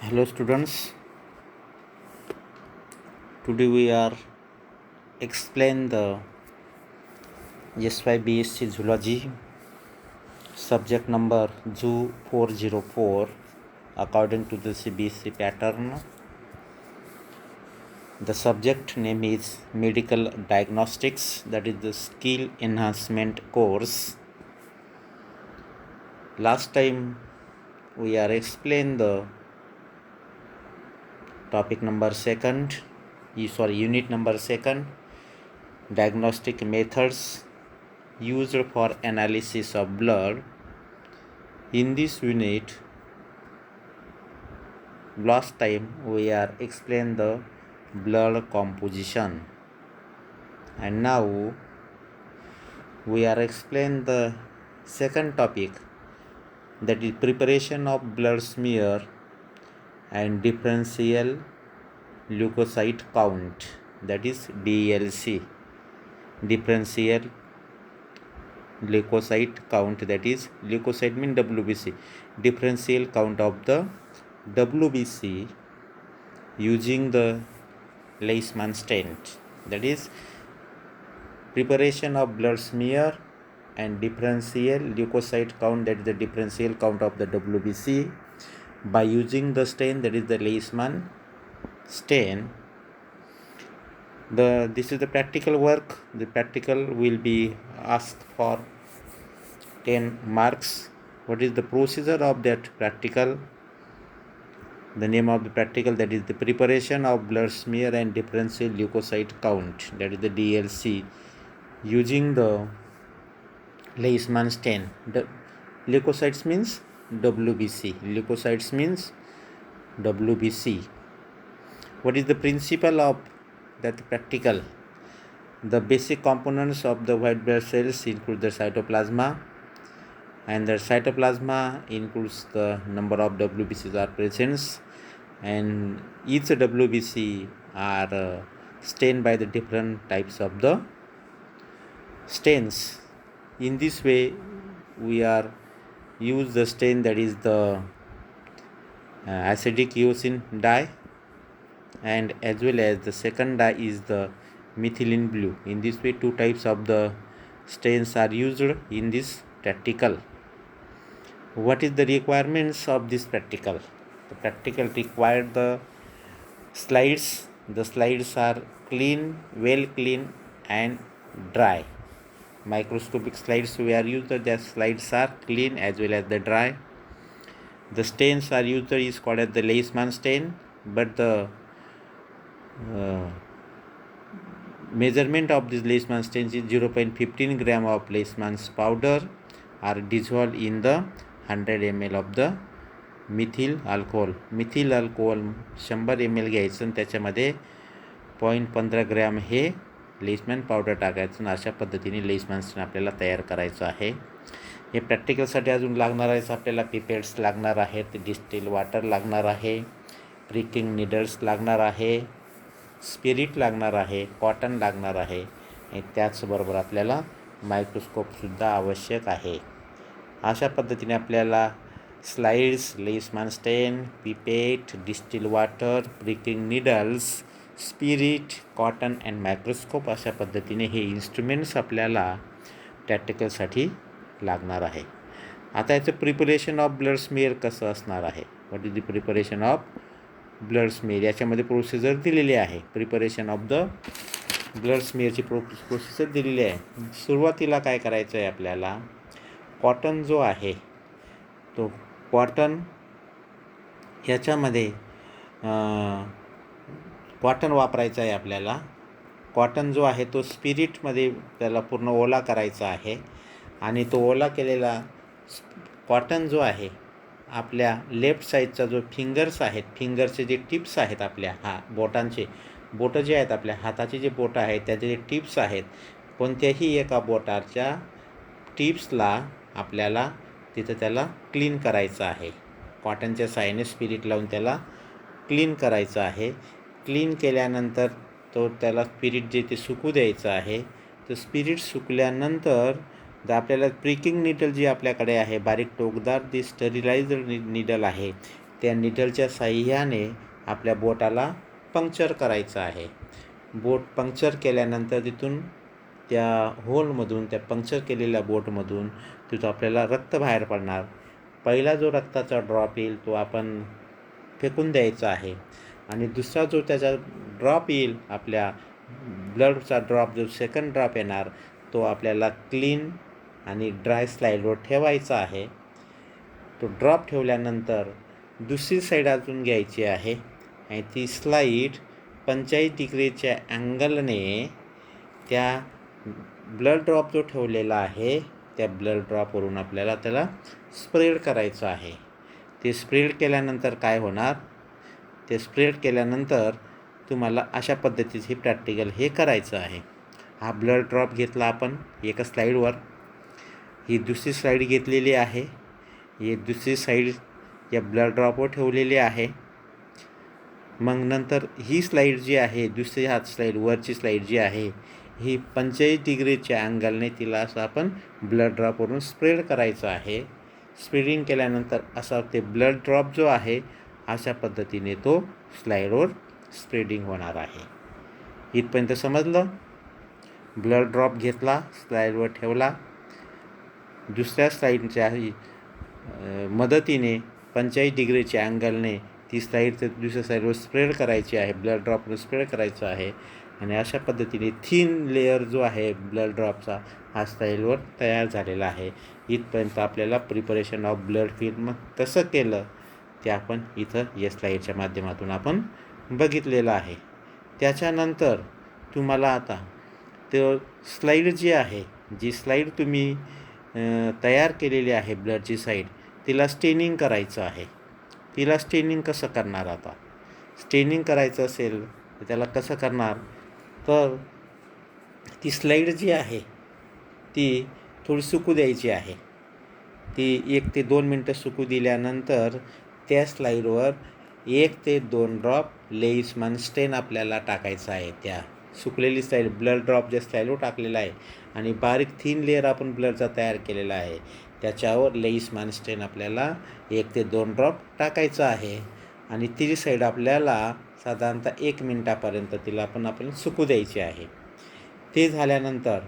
Hello students, today we are explain the SYBSc Zoology subject number Zoo 404 according to the CBSE pattern. The subject name is Medical Diagnostics, that is the skill enhancement course. Last time we are explained the topic number unit number 2, diagnostic methods used for analysis of blood. In this unit, last time we are explained the blood composition, and now we are explain the second topic, that is preparation of blood smear and differential leukocyte count, that is DLC. Differential leukocyte count, that is leukocyte mean WBC, differential count of the WBC using the Leishman stent. That is preparation of blood smear and differential leukocyte count, that is the differential count of the WBC by using the stent, that is the Leishman stent. This is the practical work. The practical will be asked for 10 marks. What is the procedure of that practical? The name of the practical, that is the preparation of blood smear and differential leukocyte count, that is the DLC, using the Leishman stent. The leukocytes means WBC. Leukocytes means WBC. What is the principle of that practical? The basic components of the white blood cells include the cytoplasma, and the cytoplasma includes the number of WBCs are present, and each WBC are stained by the different types of the stains. In this way we are use the stain, that is the acidic eosin dye, and as well as the second dye is the methylene blue. In this way 2 types of the stains are used in this practical. What is the requirements of this practical? The practical required the slides. The slides are clean, well clean and dry. Microscopic slides we are used, the slides are clean as well as the dry. The stains are used is called as the Leishman stain, but the measurement of this Leishman stain is 0.15 gram of Leishman's powder are dissolved in the 100 ml of the methyl alcohol. 100 ml घ्यायचं आणि त्याच्यामध्ये 0.15 gram हे लेसमॅन powder टाकायचं, आणि अशा पद्धतीने लेसमॅन स्टेन आपल्याला तयार करायचं आहे. हे प्रॅक्टिकलसाठी अजून लागणार आहे, आपल्याला पिपेट्स लागणार आहेत, डिस्टिल वॉटर लागणार आहे, प्रिकिंग निडल्स लागणार आहे, स्पिरिट लागणार आहे, कॉटन लागणार आहे, आणि त्याचबरोबर आपल्याला मायक्रोस्कोपसुद्धा आवश्यक आहे. अशा पद्धतीने आपल्याला स्लाइड्स, लेसमॅन स्टेन, pipette, distil water, pricking needles, spirit, cotton and microscope अशा पद्धतीने हे इन्स्ट्रुमेंट्स आपल्याला प्रॅक्टिकलसाठी लागणार आहे. आता याचं प्रिपरेशन ऑफ ब्लड स्मिअर कसं असणार आहे? What is the preparation of blood smear? याच्यामध्ये प्रोसिजर दिलेली आहे. प्रिपरेशन ऑफ द ब्लड स्मिअरची प्रोसिजर दिलेली आहे. सुरुवातीला काय करायचं आहे आपल्याला? कॉटन जो आहे तो कॉटन ह्याच्यामध्ये कॉटन वापरायचं आहे आपल्याला. कॉटन जो आहे तो स्पिरिटमध्ये त्याला पूर्ण ओला करायचा आहे, आणि तो ओला केलेला कॉटन जो आहे आपल्या लेफ्ट साईडचा जो फिंगर्स आहेत, फिंगरचे जे टिप्स आहेत आपल्या बोटं जे आहेत, आपल्या हाताचे जे बोटं आहेत त्याचे जे टिप्स आहेत, कोणत्याही एका बोटाच्या टिप्सला आपल्याला तिथं त्याला क्लीन करायचं आहे. कॉटनच्या साहाय्याने स्पिरिट लावून त्याला क्लीन करायचं आहे. क्लीन केल्यानंतर त्याला स्पिरिट जे ते सुकू द्यायचं आहे. तर स्पिरिट सुकल्यानंतर आपल्याला प्रिकिंग निडल जी आपल्याकडे आहे, बारीक टोकदार जी स्टरिलाइज्ड निडल आहे, त्या निडलच्या साह्याने आपल्या बोटाला पंक्चर करायचं आहे. बोट पंक्चर केल्यानंतर तिथून त्या होलमधून, त्या पंक्चर केलेल्या बोटमधून तिथं आपल्याला रक्त बाहेर पडणार. पहिला जो रक्ताचा ड्रॉप येईल तो आपण फेकून द्यायचा आहे आणि दुसरा जो त्याचा ड्रॉप येईल, आपल्या ब्लडचा ड्रॉप, जो सेकंड ड्रॉप येणार तो आपल्याला क्लीन आणि ड्राय स्लाईडवर ठेवायचा आहे. तो ड्रॉप ठेवल्यानंतर दुसरी साईड अजून घ्यायची आहे आणि ती स्लाईड 45 डिग्रीच्या अँगलने त्या ब्लड ड्रॉप जो ठेवलेला आहे त्या ब्लड ड्रॉपवरून आपल्याला त्याला स्प्रेड करायचं आहे. ते स्प्रेड केल्यानंतर काय होणार, ते स्प्रेड केल्यानंतर तुम्हाला अशा पद्धतीचे हे प्रॅक्टिकल हे करायचं आहे. हा ब्लड ड्रॉप घेतला आपण एका स्लाईडवर, ही दुसरी स्लाईड घेतलेली आहे, ही दुसरी साईड या ब्लड ड्रॉपवर ठेवलेली आहे. मग नंतर ही स्लाईड जी आहे, दुसरी हात स्लाईड, वरची स्लाईड जी आहे, ही 45 डिग्रीच्या अँगलने तिला असं आपण ब्लड ड्रॉपवरून स्प्रेड करायचं आहे. स्प्रेडिंग केल्यानंतर असा ते ब्लड ड्रॉप जो आहे अशा पद्धतीने तो स्लाईडवर स्प्रेडिंग होणार आहे. इथपर्यंत समजलं? ब्लड ड्रॉप घेतला, स्लाईडवर ठेवला, दुसऱ्या स्लाईडच्या मदतीने 45 डिग्रीच्या अँगलने ती स्लाईड दुसऱ्या साईडवर स्प्रेड करायची आहे, ब्लड ड्रॉपवर स्प्रेड करायचं आहे आणि अशा पद्धतीने थिन लेअर जो आहे ब्लड ड्रॉपचा हा स्लाईडवर तयार झालेला आहे. इथपर्यंत आपल्याला प्रिपरेशन ऑफ ब्लड फिल्म कसं केलं ते आपण इथं या स्लाईडच्या माध्यमातून आपण बघितलेलं आहे. त्याच्यानंतर तुम्हाला आता तो स्लाईड जी आहे, जी स्लाईड तुम्ही तयार केलेली आहे ब्लडची साईड, तिला स्टेनिंग करायचं आहे. तिला स्टेनिंग कसं करणार? आता स्टेनिंग करायचं असेल तर त्याला कसं करणार, तर ती स्लाईड जी आहे ती थोडी सुकू द्यायची आहे. ती 1 ते 2 मिनटं सुकू दिल्यानंतर त्या स्लाईडवर 1 ते 2 ड्रॉप लेईसमॅन स्टेन आपल्याला टाकायचं आहे. त्या सुकलेली स्लाईड, ब्लड ड्रॉप ज्या स्लाईडवर टाकलेला आहे आणि बारीक थिन लेअर आपण ब्लडचा तयार केलेला आहे त्याच्यावर लेईसमॅन स्टेन आपल्याला 1 ते 2 ड्रॉप टाकायचं आहे आणि तिची साईड आपल्याला साधारणतः 1 मिनटापर्यंत तिला आपण सुकू द्यायची आहे. ते झाल्यानंतर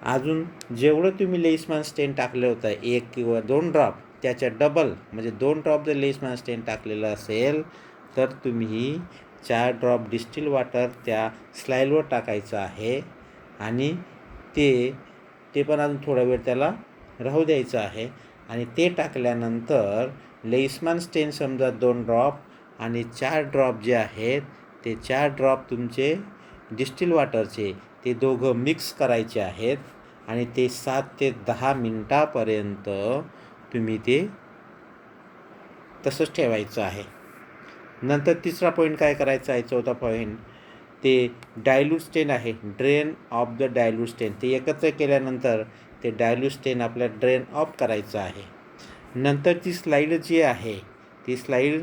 अजून जेवढं तुम्ही लेईसमॅन स्टेन टाकलं होतं 1 किंवा 2 ड्रॉप, त्याच्या डबल म्हणजे 2 ड्रॉप जर लेईसमॅन स्टेन टाकलेलं असेल तर तुम्ही 4 ड्रॉप डिस्टिल वॉटर त्या स्लाईडवर टाकायचं आहे आणि ते पण अजून थोडा वेळ त्याला राहू द्यायचं आहे. आणि ते टाकल्यानंतर लेईसमॅन स्टेन समजा 2 ड्रॉप आणि 4 ड्रॉप जे आहेत ते 4 ड्रॉप तुमचे डिस्टिल वॉटरचे ते दोघं मिक्स करायचे आहेत आणि ते 7 ते 10 मिनटापर्यंत तुम्ही ते तसंच ठेवायचं आहे. नंतर तिसरा पॉईंट काय करायचा आहे, चौथा पॉईंट, ते डायल्यूट स्टेन आहे, ड्रेन ऑफ द डायल्यूट स्टेन, ते एकत्र केल्यानंतर ते डायल्यूट स्टेन आपल्या ड्रेन ऑफ करायचं आहे. नंतर ती स्लाईड जी आहे ती स्लाईड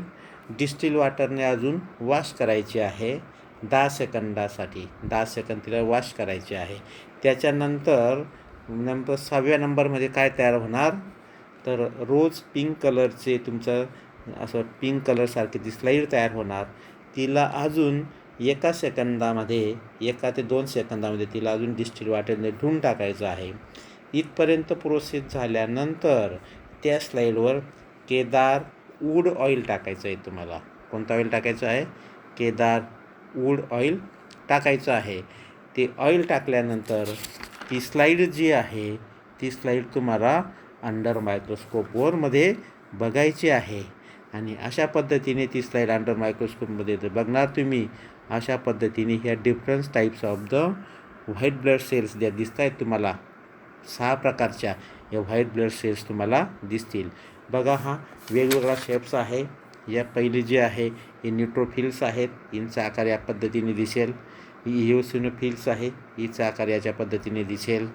डिस्टिल वॉटरने अजून वॉश करायची आहे 10 सेकंदासाठी. 10 सेकंद तिला वॉश करायची आहे. त्याच्यानंतर 6व्या नंबरमध्ये काय तयार होणार, तर रोज पिंक कलरचे तुमचं असं पिंक कलरसारखी ती स्लाईड तयार होणार. तिला अजून 1 सेकंदामध्ये 1 ते 2 सेकंदामध्ये तिला अजून डिस्टिल वॉटरने धुवून टाकायचं आहे. इथपर्यंत प्रोसेस झाल्यानंतर त्या स्लाईडवर केदार वूड ऑइल टाकायचं आहे. तुम्हाला कोणतं ऑइल टाकायचं आहे? केदार वूड ऑइल टाकायचं आहे. ते ऑइल टाकल्यानंतर ती स्लाईड जी आहे ती स्लाईड तुम्हाला अंडर मायक्रोस्कोपवर मध्ये बघायची आहे आणि अशा पद्धतीने ती स्लाईड अंडर मायक्रोस्कोपमध्ये बघणार तुम्ही. अशा पद्धतीने ह्या difference types of the white blood cells ज्या दिसत आहेत तुम्हाला, 6 प्रकारच्या या व्हाईट ब्लड सेल्स तुम्हाला दिसतील. बघा, हा वेगवेगळा शेप्स आहे. या पहिली जी आहे ही न्यूट्रोफिल्स आहेत, यांचा आकार या पद्धतीने दिसेल. ही इओसिनोफिल्स आहे, हिचा आकार याच्या पद्धतीने दिसेल.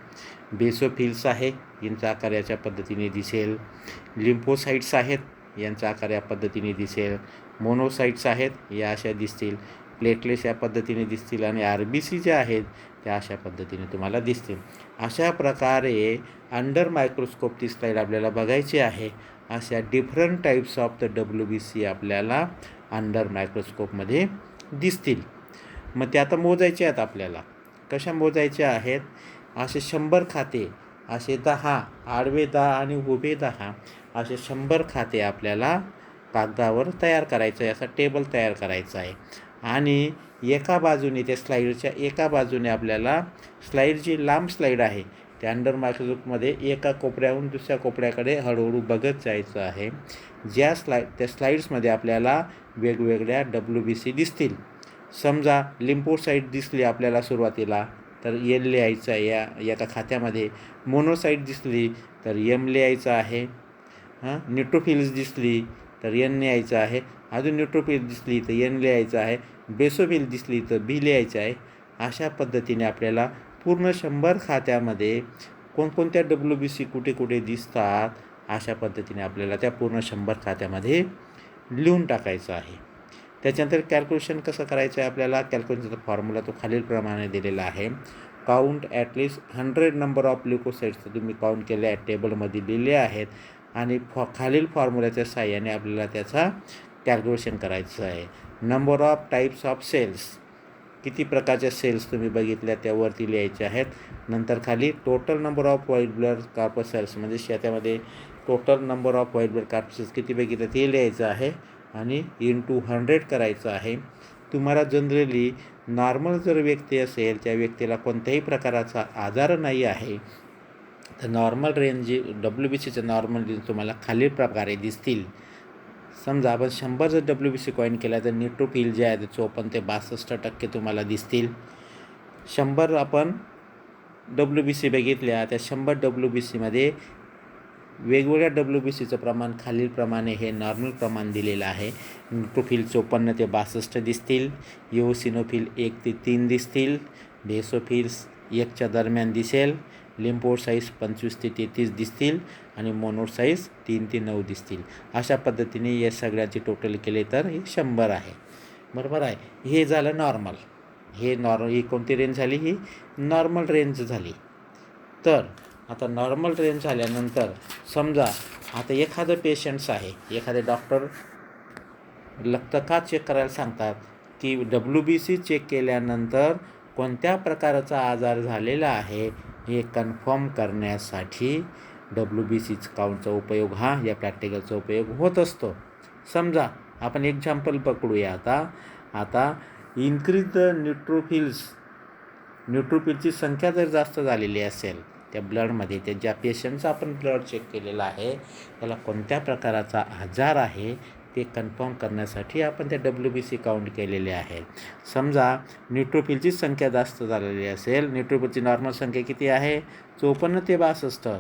बेसोफिल्स आहे, यांचा आकार याच्या पद्धतीने दिसेल. लिम्फोसाइट्स आहेत, यांचा आकार या पद्धतीने दिसेल. मोनोसाइट्स आहेत, या अशा दिसतील. प्लेटलेट्स या पद्धतीने दिसतील आणि RBC ज्या आहेत त्या अशा पद्धतीने तुम्हाला दिसतील. अशा प्रकारे अंडर मायक्रोस्कोप ती स्लाईड आपल्याला बघायची आहे अशा different types of the WBC आपल्याला अंडर मायक्रोस्कोपमध्ये दिसतील. मग ते आता मोजायचे आहेत आपल्याला. कशा मोजायचे आहेत? असे 100 खाते, असे 10 आडवे 10 आणि उभे 10 असे 100 खाते आपल्याला कागदावर तयार करायचं आहे. असा टेबल तयार करायचा आहे. आणि एका बाजूने त्या स्लाईडच्या एका बाजूने आपल्याला स्लाईड जी लांब स्लाईड आहे त्या अंडर मायक्रोस्कोपमध्ये एका कोपऱ्याहून दुसऱ्या कोपऱ्याकडे हळूहळू बघत जायचं आहे. त्या स्लाईड्समध्ये आपल्याला वेगवेगळ्या WBC दिसतील. समजा लिम्फोसाईट दिसली आपल्याला सुरुवातीला तर L लिहायचं आहे या एका खात्यामध्ये. मोनोसाईट दिसली तर M लिहायचं आहे. न्यूट्रोफिल्स दिसली तर N लिहायचं आहे. अजून न्यूट्रोफिल दिसली तर N लिहायचं आहे. बेसोफिल दिसली तर B लिहायचं आहे. अशा पद्धतीने आपल्याला पूर्ण 100 खात्यामध्ये कोणकोणत्या WBC कुठे कुठे दिसतात अशा पद्धतीने आपल्याला त्या पूर्ण 100 खात्यामध्ये लिहून टाकायचं आहे. त्याच्यानंतर कॅल्क्युलेशन कसं करायचं आहे आपल्याला? कॅल्क्युलेशनचा फॉर्म्युला तो खालीलप्रमाणे दिलेला आहे. काउंट ॲटलिस्ट 100 नंबर ऑफ ल्युकोसाईट्स तुम्ही काउंट केले आहेत, टेबलमध्ये लिहिले आहेत आणि खालील फॉर्म्युल्याच्या साहाय्याने आपल्याला त्याचा कॅल्क्युलेशन करायचं आहे. Number of types of cells, किती प्रकारच्या सेल्स तुम्ही बघितल्या त्यावरती लिहायचे आहेत. नंतर खाली total number off white blood corpuscles म्हणजे त्यामध्ये total number off white blood corpuscles किती बघितलं ते लिहायचं आहे आणि इंटू 100 करायचं आहे. तुम्हाला जनरली नॉर्मल जर व्यक्ती असेल त्या व्यक्तीला कोणत्याही प्रकाराचा आजार नाही आहे तर नॉर्मल रेंज जी WBCचे नॉर्मल रेंज तुम्हाला खालील प्रकारे दिसतील. समजा आपण 100 जर WBC कॉईन केला तर न्यूट्रोफिल जे आहे ते 54 ते 62% तुम्हाला दिसतील. 100 आपण WBC बघितल्या त्या 100 WBCमध्ये वेगवेगळ्या WBCचं प्रमाण खालीलप्रमाणे हे नॉर्मल प्रमाण दिलेलं आहे. न्यूट्रोफिल 54 ते 62 दिसतील. इओसिनोफिल 1 ते 3 दिसतील. बेसोफिल्स 1च्या दरम्यान दिसेल. लिम्फोसाईट्स 25 ते 33 दिसतील आणि मोनोसाईट्स 3 ते 9 दिसतील. अशा पद्धतीने या सगळ्याचे टोटल केले तर हे 100 आहे. बरोबर आहे. हे झालं नॉर्मल. ही कोणती रेंज झाली? ही नॉर्मल रेंज झाली. तर आता नॉर्मल रेंज झाल्यानंतर समजा आता एखादं पेशंट्स आहे, एखादे डॉक्टर रक्त का चेक करायला सांगतात की WBC चेक केल्यानंतर कोणत्या प्रकारचा आजार झालेला आहे हे कन्फर्म करण्यासाठी WBC काउंटचा उपयोग या प्रॅक्टिकलचा उपयोग होत असतो. समजा आपण एक्झाम्पल पकडूया. आता इन्क्रीज द न्यूट्रोफिलची संख्या जर जास्त झालेली असेल त्या ब्लडमध्ये, त्या ज्या पेशंटचा आपण ब्लड चेक केलेला आहे त्याला कोणत्या प्रकाराचा आजार आहे ते कन्फर्म करण्यासाठी आपण त्या WBC काउंट केलेले आहे. समजा न्यूट्रोफिलची संख्या जास्त झालेली असेल, न्यूट्रोफिलची नॉर्मल संख्या किती आहे? 54 ते 62.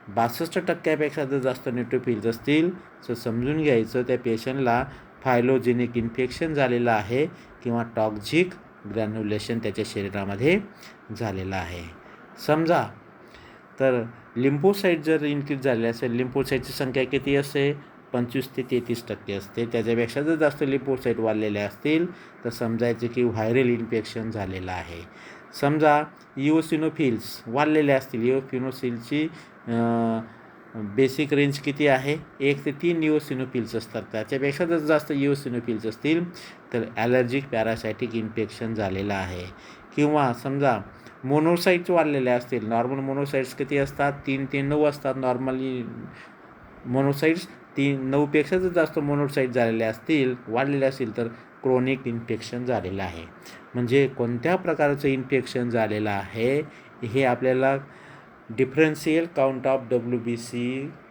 62% जर जास्त न्यूट्रोफिल्स असतील तर समजून घ्यायचं त्या पेशंटला फायलोजेनिक इन्फेक्शन झालेलं आहे किंवा टॉक्झिक ग्रॅन्युलेशन त्याच्या शरीरामध्ये झालेलं आहे. समजा तर लिम्फोसाईट जर इन्क्रीज झाले असेल, लिम्फोसाईटची संख्या किती असते? 25 ते 33% असते. त्याच्यापेक्षा जर जास्त लिम्फोसाईट वाढलेल्या असतील तर समजायचं की व्हायरल इन्फेक्शन झालेलं आहे. समजा इओसिनोफिल्स वाढलेले असतील, इओसिनोफिलची बेसिक रेंज किती आहे? 1 ते 3 इओसिनोफिल्स असतात. त्याच्यापेक्षा जर जास्त इओसिनोफिल्स असतील तर ॲलर्जिक पॅरासायटिक इन्फेक्शन झालेलं आहे. किंवा समजा मोनोसाईट्स वाढलेले असतील, नॉर्मल मोनोसाईट्स किती असतात? 3 ते 9 असतात. नॉर्मली मोनोसाईट्स 9पेक्षा जर जास्त मोनोसाईट झालेले असतील, वाढलेले असतील तर क्रोनिक इन्फेक्शन झालेलं आहे. म्हणजे कोणत्या प्रकारचं इन्फेक्शन झालेलं आहे हे आपल्याला डिफरन्शियल काउंट ऑफ WBC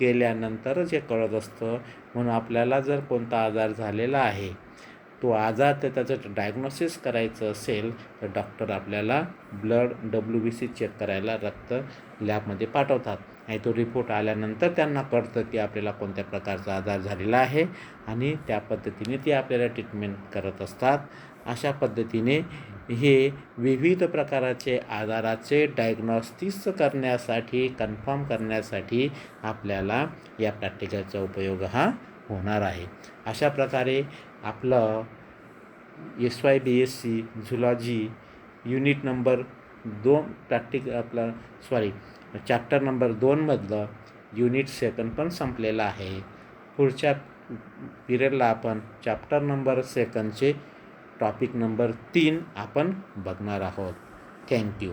केल्यानंतरच हे कळत असतं. म्हणून आपल्याला जर कोणता आजार झालेला आहे तो आजार तर त्याचं डायग्नोसिस करायचं असेल तर डॉक्टर आपल्याला ब्लड WBC चेक करायला रक्त लॅबमध्ये पाठवतात आणि तो रिपोर्ट आल्यानंतर त्यांना कळतं की आपल्याला कोणत्या प्रकारचा आजार झालेला आहे आणि त्या पद्धतीने ते आपल्याला ट्रीटमेंट करत असतात. अशा पद्धतीने हे विविध प्रकाराचे आजाराचे डायग्नोस्टिस करण्यासाठी, कन्फर्म करण्यासाठी आपल्याला या प्रॅक्टिकलचा उपयोग होणार आहे. अशा प्रकारे आपलं SYBSC zoology unit number 2 chapter number 2मधलं युनिट 2 पण संपलेलं आहे. पुढच्या पिरियडला आपण चॅप्टर नंबर 2चे टॉपिक नंबर 3 आपण बघणार आहोत. थँक्यू.